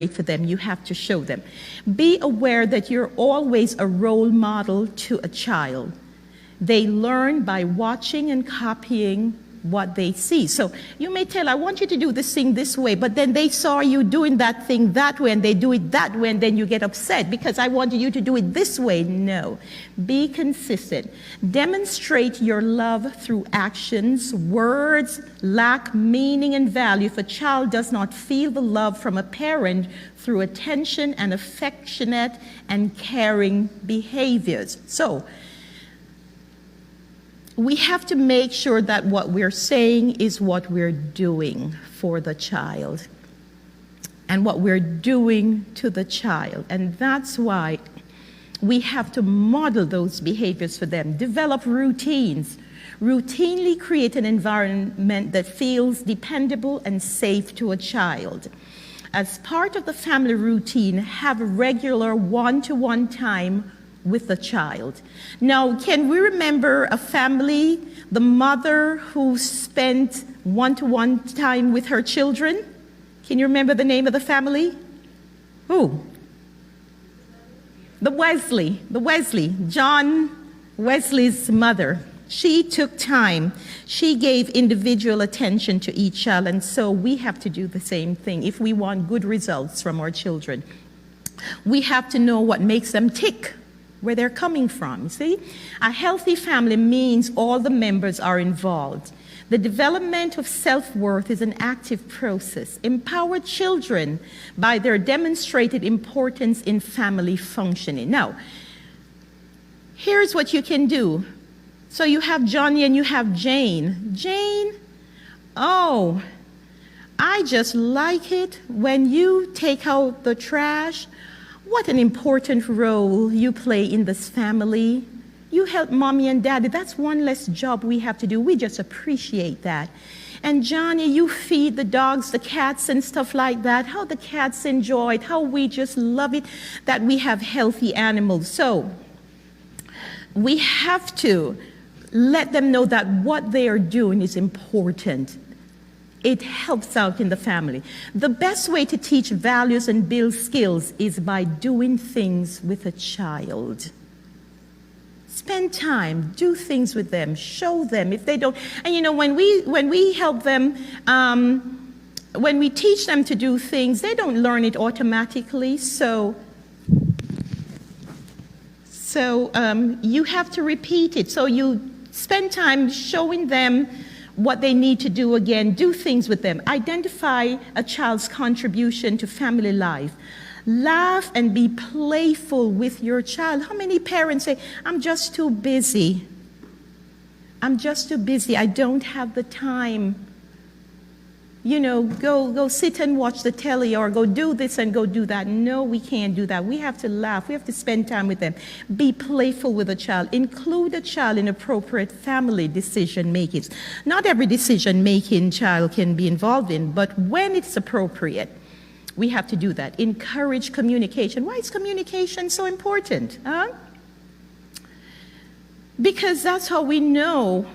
for them. You have to show them. Be aware that you're always a role model to a child. They learn by watching and copying what they see. So you may tell, I want you to do this thing this way, but then they saw you doing that thing that way and they do it that way, and then you get upset because I wanted you to do it this way. No. Be consistent. Demonstrate your love through actions. Words lack meaning and value if a child does not feel the love from a parent through attention and affectionate and caring behaviors. So we have to make sure that what we're saying is what we're doing for the child and what we're doing to the child. And that's why we have to model those behaviors for them. Develop routines. Routinely create an environment that feels dependable and safe to a child. As part of the family routine, have a regular one-to-one time with the child. Now, can we remember a family, the mother who spent one-to-one time with her children? Can you remember the name of the family? Who? The Wesley, John Wesley's mother. She took time. She gave individual attention to each child, and so we have to do the same thing if we want good results from our children. We have to know what makes them tick, where they're coming from. See, a healthy family means all the members are involved. The development of self-worth is an active process. Empower children by their demonstrated importance in family functioning. Now, here's what you can do. So you have Johnny and you have Jane. Jane, oh, I just like it when you take out the trash. What an important role you play in this family. You help mommy and daddy. That's one less job we have to do. We just appreciate that. And Johnny, you feed the dogs, the cats and stuff like that. How the cats enjoy it. How we just love it that we have healthy animals. So we have to let them know that what they are doing is important. It helps out in the family. The best way to teach values and build skills is by doing things with a child. Spend time, do things with them, show them if they don't. And you know, when we help them, when we teach them to do things, they don't learn it automatically. So you have to repeat it. So you spend time showing them what they need to do again, do things with them. Identify a child's contribution to family life. Laugh and be playful with your child. How many parents say, I'm just too busy. I'm just too busy. I don't have the time. You know, go sit and watch the telly or go do this and go do that. No, we can't do that. We have to laugh. We have to spend time with them. Be playful with a child. Include a child in appropriate family decision making. Not every decision making child can be involved in, but when it's appropriate, we have to do that. Encourage communication. Why is communication so important? Because that's how we know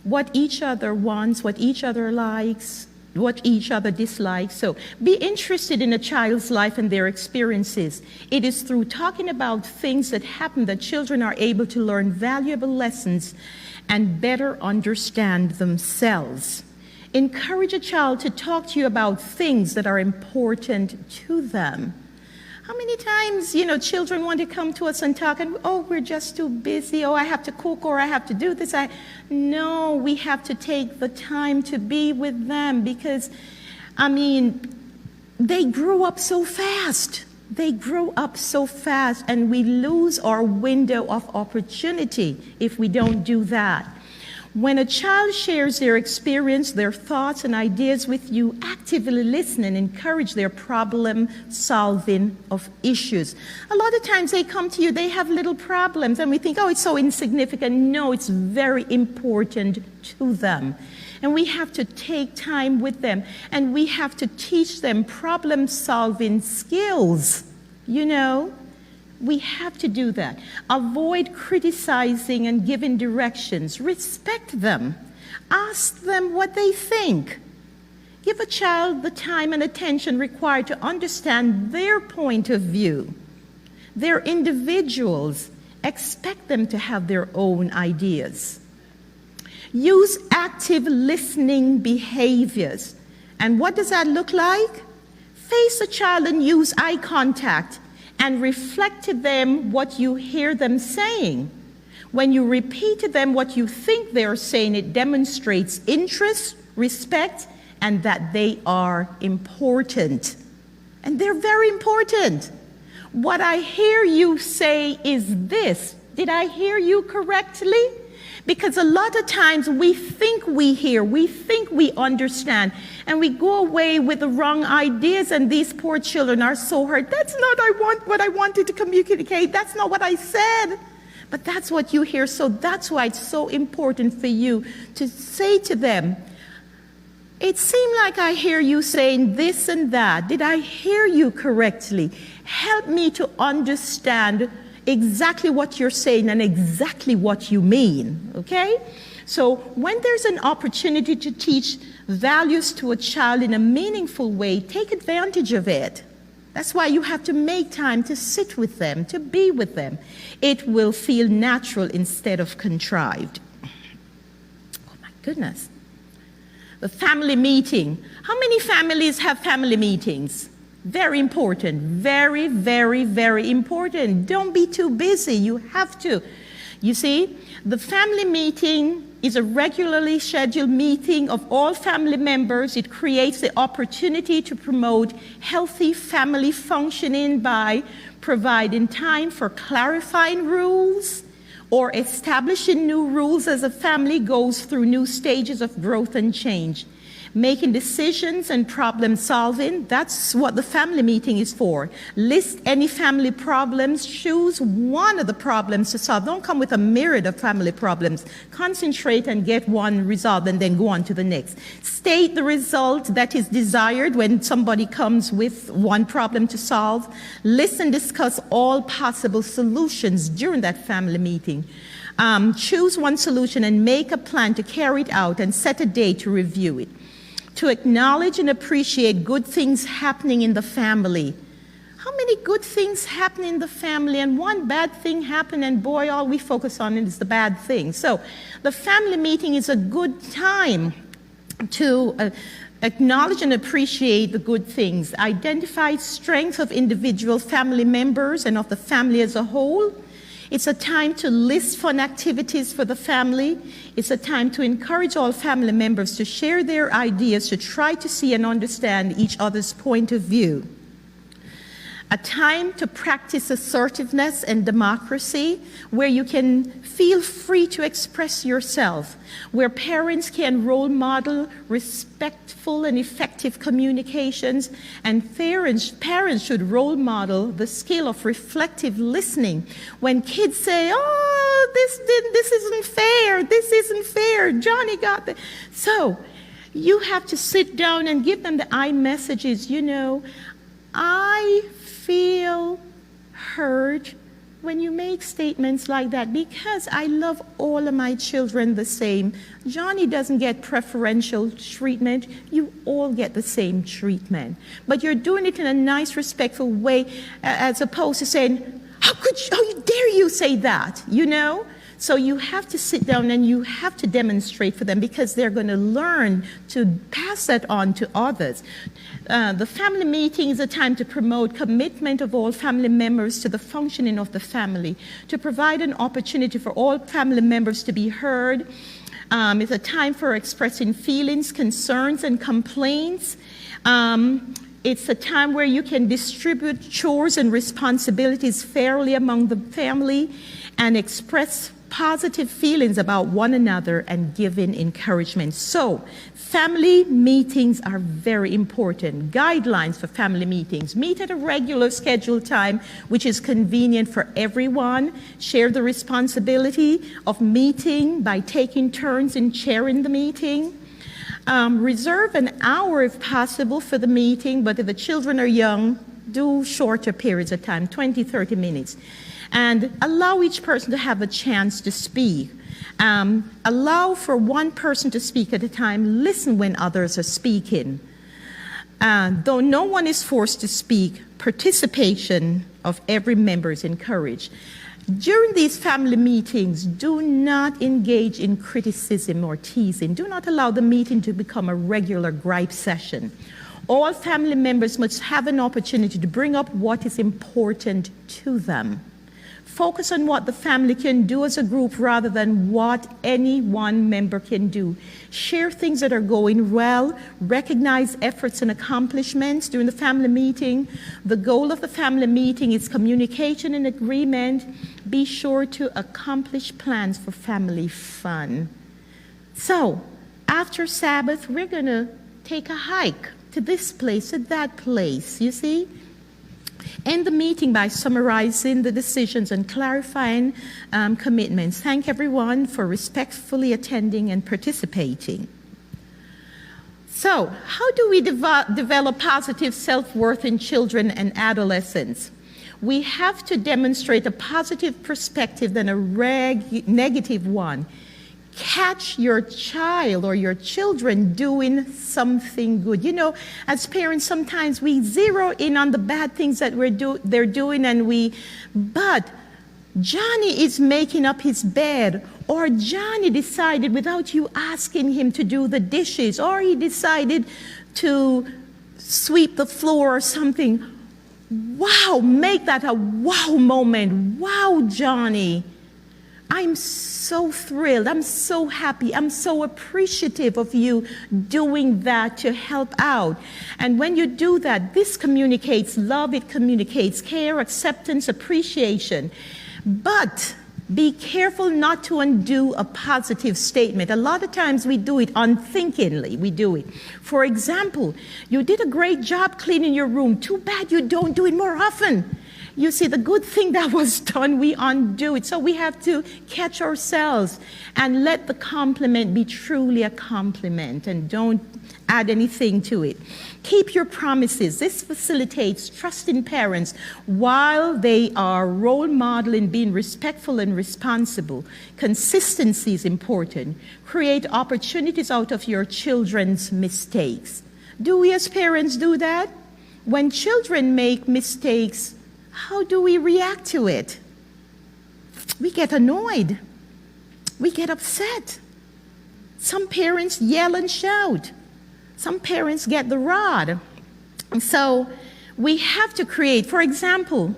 what each other wants, what each other likes, what each other dislikes. So be interested in a child's life and their experiences. It is through talking about things that happen that children are able to learn valuable lessons and better understand themselves. Encourage a child to talk to you about things that are important to them. How many times, you know, children want to come to us and talk and, oh, we're just too busy, oh, I have to cook or I have to do this. No, we have to take the time to be with them because, I mean, they grow up so fast. They grow up so fast and we lose our window of opportunity if we don't do that. When a child shares their experience, their thoughts and ideas with you, actively listen and encourage their problem solving of issues. A lot of times they come to you, they have little problems and we think, oh, it's so insignificant. No, it's very important to them. And we have to take time with them and we have to teach them problem solving skills, you know. We have to do that. Avoid criticizing and giving directions. Respect them. Ask them what they think. Give a child the time and attention required to understand their point of view. They're individuals. Expect them to have their own ideas. Use active listening behaviors. And what does that look like? Face a child and use eye contact and reflect to them what you hear them saying. When you repeat to them what you think they're saying, it demonstrates interest, respect, and that they are important. And they're very important. What I hear you say is this. Did I hear you correctly? Because a lot of times we think we hear, we think we understand, and we go away with the wrong ideas, and these poor children are so hurt. That's not what I wanted to communicate. That's not what I said. But that's what you hear. So that's why it's so important for you to say to them, it seemed like I hear you saying this and that. Did I hear you correctly? Help me to understand exactly what you're saying and exactly what you mean, okay? So when there's an opportunity to teach values to a child in a meaningful way, take advantage of it. That's why you have to make time to sit with them, to be with them. It will feel natural instead of contrived. Oh my goodness. The family meeting. How many families have family meetings? Very important, very, very, very important. Don't be too busy, you have to. You see, the family meeting is a regularly scheduled meeting of all family members. It creates the opportunity to promote healthy family functioning by providing time for clarifying rules or establishing new rules as a family goes through new stages of growth and change. Making decisions and problem solving, that's what the family meeting is for. List any family problems, choose one of the problems to solve. Don't come with a myriad of family problems. Concentrate and get one resolved and then go on to the next. State the result that is desired when somebody comes with one problem to solve. List and discuss all possible solutions during that family meeting. Choose one solution and make a plan to carry it out and set a date to review it. To acknowledge and appreciate good things happening in the family. How many good things happen in the family and one bad thing happened and boy, all we focus on is the bad thing. So the family meeting is a good time to acknowledge and appreciate the good things. Identify strengths of individual family members and of the family as a whole. It's a time to list fun activities for the family. It's a time to encourage all family members to share their ideas, to try to see and understand each other's point of view. A time to practice assertiveness and democracy, where you can feel free to express yourself, where parents can role model respectful and effective communications, and parents should role model the skill of reflective listening. When kids say, oh, this isn't fair, Johnny got that. So you have to sit down and give them the I messages, I feel heard when you make statements like that because I love all of my children the same. Johnny doesn't get preferential treatment. You all get the same treatment. But you're doing it in a nice, respectful way as opposed to saying, how dare you say that, So you have to sit down and you have to demonstrate for them because they're going to learn to pass that on to others. The family meeting is a time to promote commitment of all family members to the functioning of the family, to provide an opportunity for all family members to be heard. It's a time for expressing feelings, concerns, and complaints. It's a time where you can distribute chores and responsibilities fairly among the family and express positive feelings about one another and giving encouragement. So, family meetings are very important. Guidelines for family meetings. Meet at a regular scheduled time, which is convenient for everyone. Share the responsibility of meeting by taking turns in chairing the meeting. Reserve an hour if possible for the meeting, but if the children are young, do shorter periods of time, 20, 30 minutes. And allow each person to have a chance to speak. Allow for one person to speak at a time. Listen when others are speaking. Though no one is forced to speak, participation of every member is encouraged. During these family meetings, do not engage in criticism or teasing. Do not allow the meeting to become a regular gripe session. All family members must have an opportunity to bring up what is important to them. Focus on what the family can do as a group rather than what any one member can do. Share things that are going well. Recognize efforts and accomplishments during the family meeting. The goal of the family meeting is communication and agreement. Be sure to accomplish plans for family fun. So, after Sabbath, we're going to take a hike to this place, to that place, you see? End the meeting by summarizing the decisions and clarifying commitments. Thank everyone for respectfully attending and participating. So, how do we develop positive self-worth in children and adolescents? We have to demonstrate a positive perspective than a negative one. Catch your child or your children doing something good. You know, as parents, sometimes we zero in on the bad things that they're doing, but Johnny is making up his bed, or Johnny decided without you asking him to do the dishes, or he decided to sweep the floor or something. Wow, make that a wow moment. Wow, Johnny. I'm so thrilled, I'm so happy, I'm so appreciative of you doing that to help out. And when you do that, this communicates love, it communicates care, acceptance, appreciation. But be careful not to undo a positive statement. A lot of times we do it unthinkingly, we do it. For example, you did a great job cleaning your room. Too bad you don't do it more often. You see, the good thing that was done, we undo it. So we have to catch ourselves and let the compliment be truly a compliment and don't add anything to it. Keep your promises. This facilitates trusting parents while they are role modeling being respectful and responsible. Consistency is important. Create opportunities out of your children's mistakes. Do we as parents do that? When children make mistakes, how do we react to it? We get annoyed. We get upset. Some parents yell and shout. Some parents get the rod. And so we have to create, for example,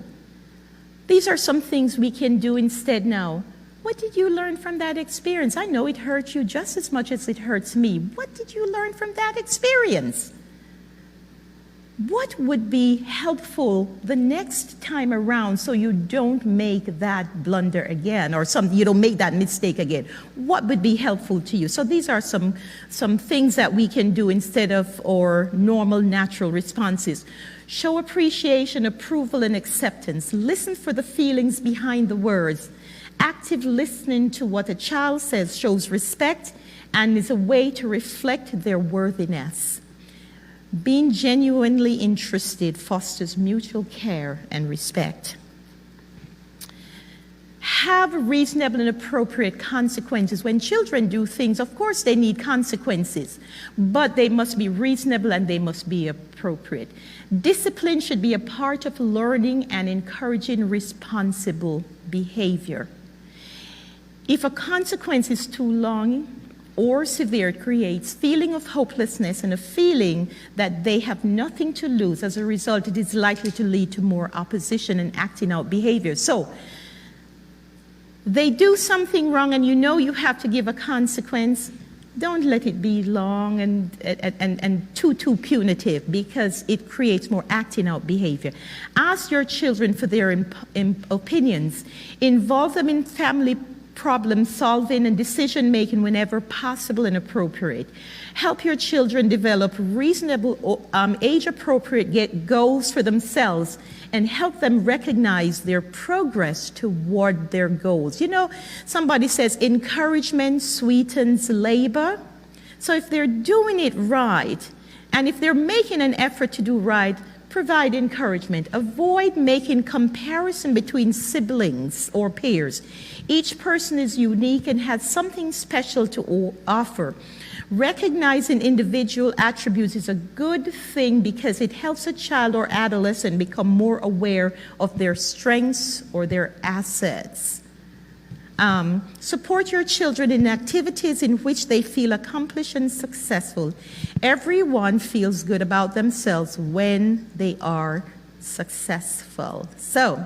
these are some things we can do instead now. What did you learn from that experience? I know it hurt you just as much as it hurts me. What did you learn from that experience? What would be helpful the next time around so you don't make that blunder again, or you don't make that mistake again? What would be helpful to you? So these are some things that we can do instead of our normal, natural responses. Show appreciation, approval, and acceptance. Listen for the feelings behind the words. Active listening to what a child says shows respect and is a way to reflect their worthiness. Being genuinely interested fosters mutual care and respect. Have reasonable and appropriate consequences. When children do things, of course they need consequences, but they must be reasonable and they must be appropriate. Discipline should be a part of learning and encouraging responsible behavior. If a consequence is too long or severe, it creates feeling of hopelessness and a feeling that they have nothing to lose. As a result, it is likely to lead to more opposition and acting out behavior. So they do something wrong and you know you have to give a consequence. Don't let it be long and too punitive, because it creates more acting out behavior. Ask your children for their opinions. Involve them in family problem solving and decision making whenever possible and appropriate. Help your children develop reasonable, age-appropriate goals for themselves and help them recognize their progress toward their goals. You know, somebody says encouragement sweetens labor. So if they're doing it right, and if they're making an effort to do right, provide encouragement. Avoid making comparison between siblings or peers. Each person is unique and has something special to offer. Recognizing individual attributes is a good thing because it helps a child or adolescent become more aware of their strengths or their assets. Support your children in activities in which they feel accomplished and successful. Everyone feels good about themselves when they are successful. So,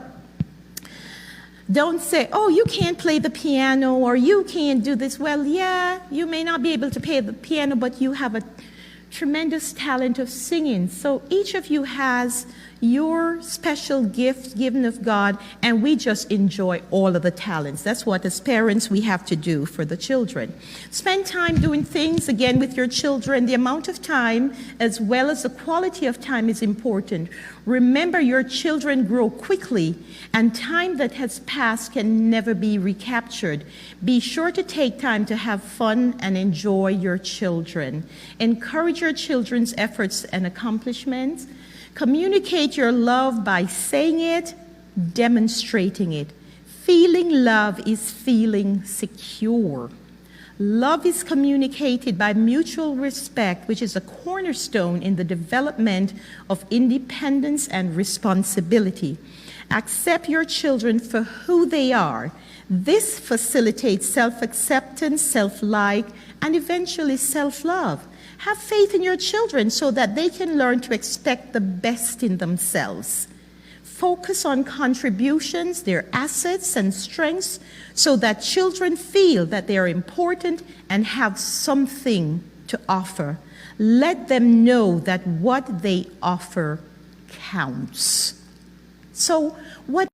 don't say, oh, you can't play the piano or you can't do this. Well, yeah, you may not be able to play the piano, but you have a tremendous talent of singing. So each of you has your special gift given of God, and we just enjoy all of the talents. That's what, as parents, we have to do for the children. Spend time doing things, again, with your children. The amount of time as well as the quality of time is important. Remember, your children grow quickly, and time that has passed can never be recaptured. Be sure to take time to have fun and enjoy your children. Encourage your children's efforts and accomplishments. Communicate your love by saying it, demonstrating it. Feeling love is feeling secure. Love is communicated by mutual respect, which is a cornerstone in the development of independence and responsibility. Accept your children for who they are. This facilitates self-acceptance, self-like, and eventually self-love. Have faith in your children so that they can learn to expect the best in themselves. Focus on contributions, their assets and strengths, so that children feel that they are important and have something to offer. Let them know that what they offer counts. So, what